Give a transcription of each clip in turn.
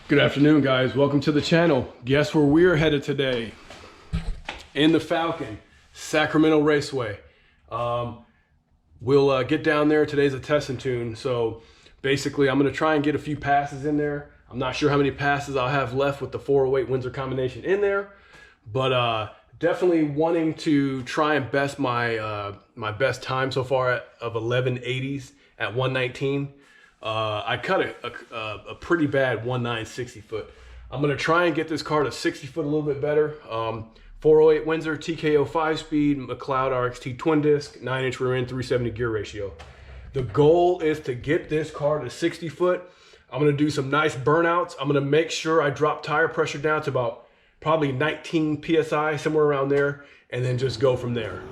Good afternoon, guys. Welcome to the channel. Guess where we're headed today? In the Falcon, Sacramento Raceway. We'll get down there. Today's a test and tune. So basically, I'm going to try and get a few passes in there. I'm not sure how many passes I'll have left with the 408 Windsor combination in there, but definitely wanting to try and best my my best time so far of 1180s at 119. I cut a pretty bad 1960 foot. I'm going to try and get this car to 60 foot a little bit better. 408 Windsor, TKO 5-speed, McLeod RXT twin disc, 9-inch rear end, 370 gear ratio. The goal is to get this car to 60 foot. I'm going to do some nice burnouts. I'm going to make sure I drop tire pressure down to about probably 19 PSI, somewhere around there, and then just go from there.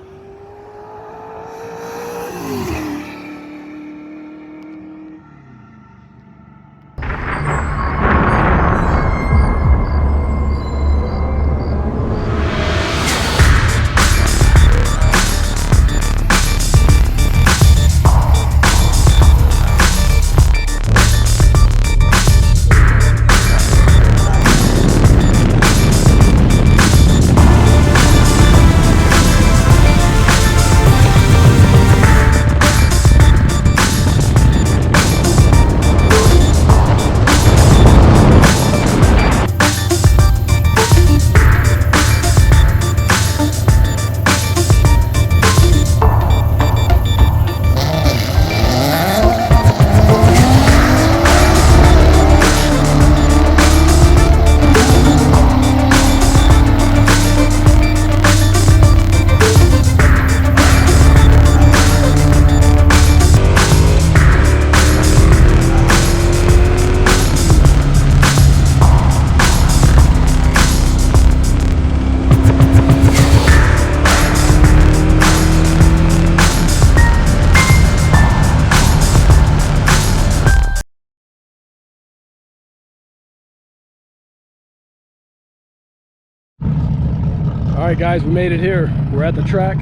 All right, guys, we made it here. We're at the track.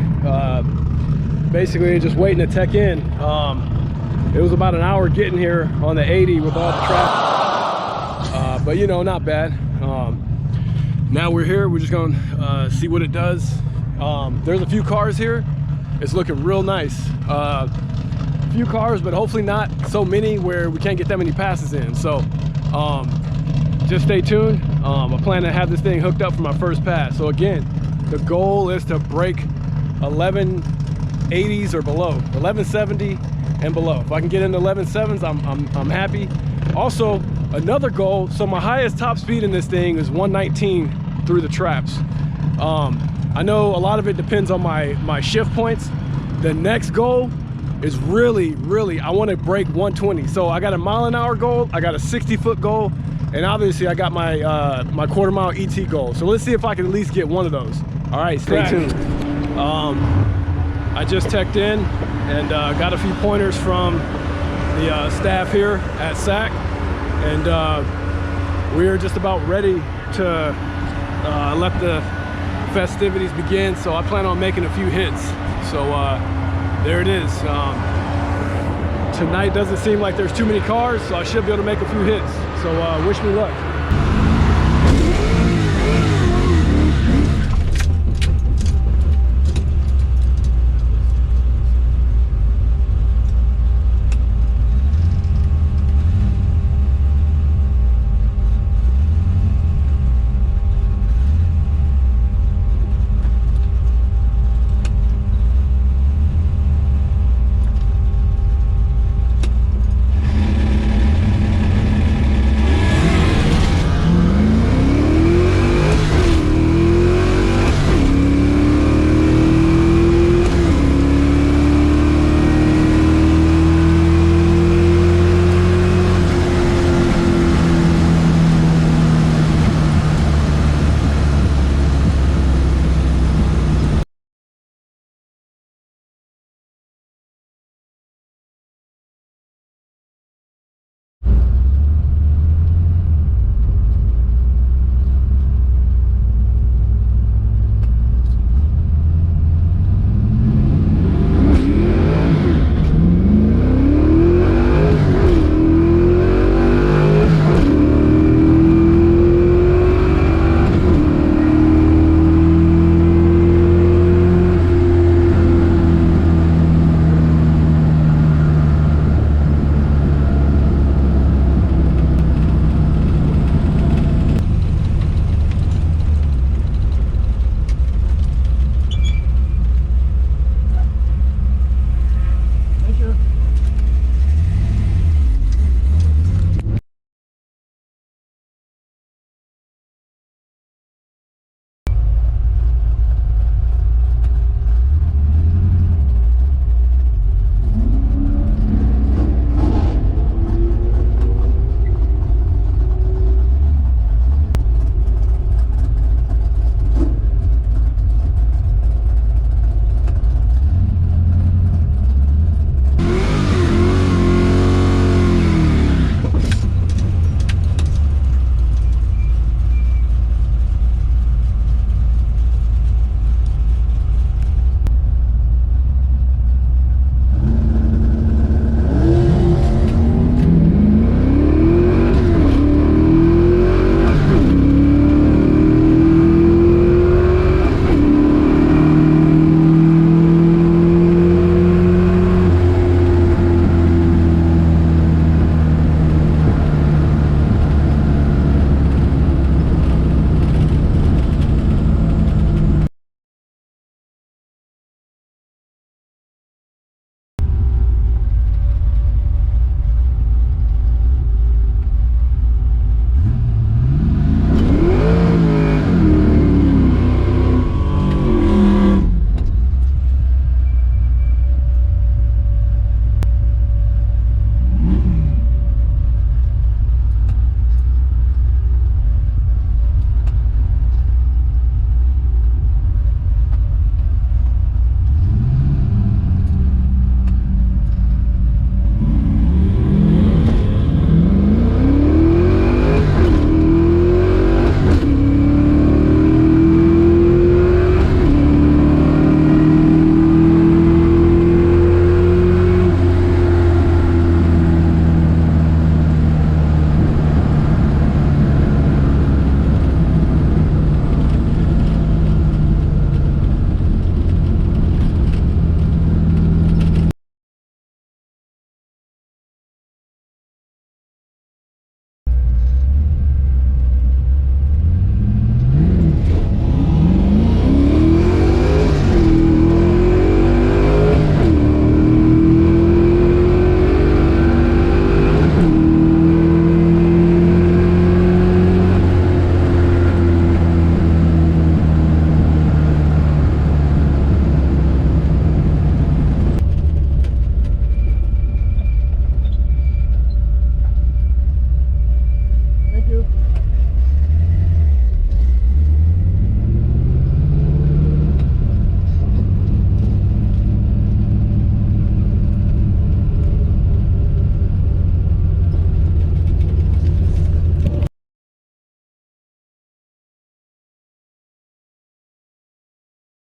Basically just waiting to tech in. It was about an hour getting here on the 80 with all the traffic, but you know, not bad. Now we're here. We're just going to see what it does. There's a few cars here. It's looking real nice. A few cars, but hopefully not so many where we can't get that many passes in. So just stay tuned. I plan to have this thing hooked up for my first pass. So again, the goal is to break 1180s or below, 1170 and below. If I can get into 11.7s, I'm happy. Also, another goal, so my highest top speed in this thing is 119 through the traps. I know a lot of it depends on my shift points. The next goal is really, I want to break 120. So I got a mile-an-hour goal, I got a 60-foot goal, and obviously I got my my quarter-mile ET goal. So let's see if I can at least get one of those. All right, stay tuned. I just teched in and got a few pointers from the staff here at SAC, and we're just about ready to let the festivities begin. So I plan on making a few hits. So there it is. Tonight doesn't seem like there's too many cars, so I should be able to make a few hits. So wish me luck.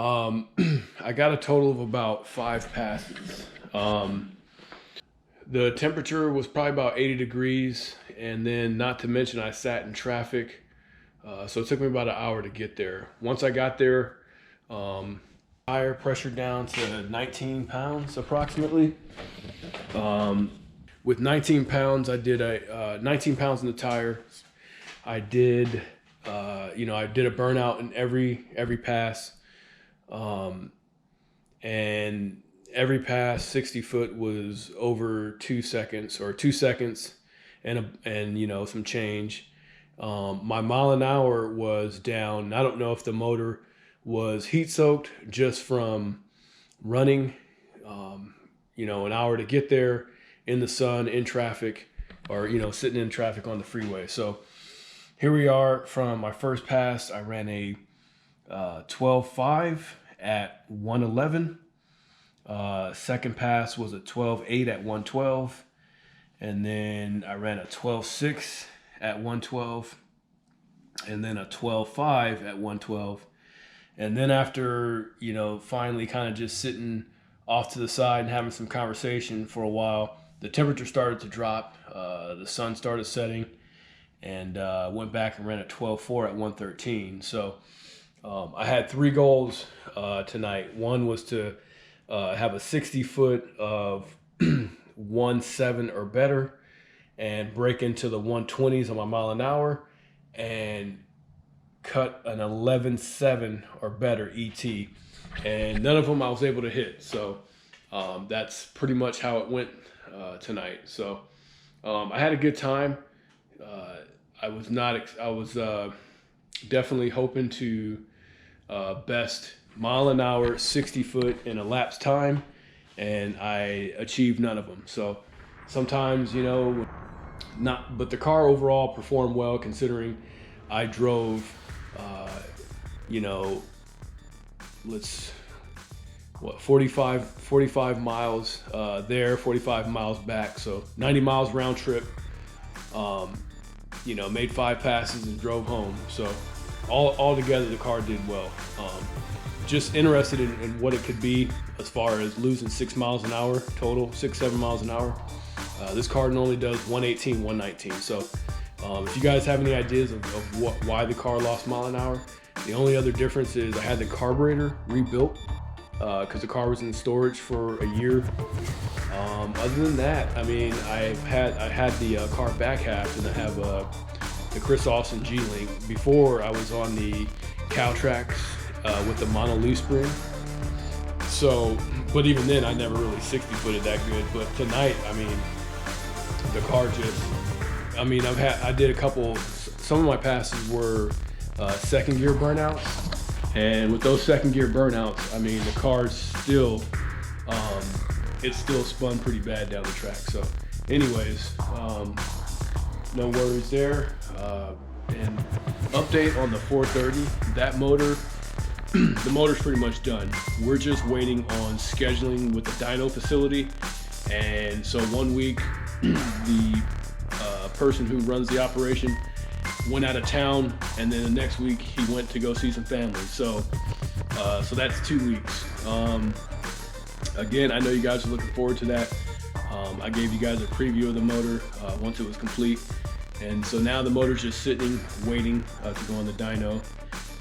I got a total of about 5 passes. The temperature was probably about 80 degrees, and then not to mention I sat in traffic, so it took me about an hour to get there. Once I got there, tire pressure down to 19 pounds approximately. With 19 pounds, I did 19 pounds in the tire. I did, I did a burnout in every pass. And every pass 60 foot was over 2 seconds or 2 seconds and some change. My mile an hour was down. I don't know if the motor was heat soaked just from running, an hour to get there in the sun, in traffic, or, sitting in traffic on the freeway. So here we are from my first pass. I ran a 12.5 at 111. Second pass was a 12.8 at 112. And then I ran a 12.6 at 112. And then a 12.5 at 112. And then after, finally kind of just sitting off to the side and having some conversation for a while, the temperature started to drop. The sun started setting, and went back and ran a 12.4 at 113. So I had 3 goals tonight. One was to have a 60 foot of 1.7 or better and break into the 120s on my mile an hour and cut an 11.7 or better ET. And none of them I was able to hit. So that's pretty much how it went tonight. So I had a good time. I was definitely hoping to best mile an hour, 60 foot in a lapse time, and I achieved none of them. So sometimes, but the car overall performed well considering I drove, 45 miles there, 45 miles back. So 90 miles round trip, made 5 passes and drove home. So all together, the car did well. Just interested in what it could be as far as losing 6 miles an hour total, 6-7 miles an hour. This car normally does 118, 119. So if you guys have any ideas of why the car lost mile an hour, the only other difference is I had the carburetor rebuilt because the car was in storage for a year. Other than that, I mean, I had the car back half, and I have the Chris Austin G-Link. Before I was on the Caltrax with the mono leaf spring. So, but even then, I never really 60-footed that good. But tonight, I mean, the car just, I did a couple. Some of my passes were second gear burnouts. And with those second gear burnouts, I mean, the car's still, it still spun pretty bad down the track. So anyways, no worries there. And update on the 430, that motor, the motor's pretty much done. We're just waiting on scheduling with the dyno facility. And so 1 week, the person who runs the operation went out of town, and then the next week he went to go see some family. So that's 2 weeks. Again, I know you guys are looking forward to that. I gave you guys a preview of the motor once it was complete. And so now the motor's just sitting, waiting to go on the dyno,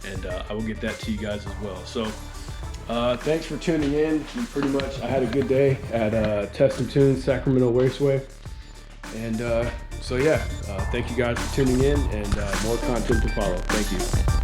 and I will get that to you guys as well. So thanks for tuning in. I had a good day at Test and Tune Sacramento Raceway. And so yeah, thank you guys for tuning in, and more content to follow. Thank you.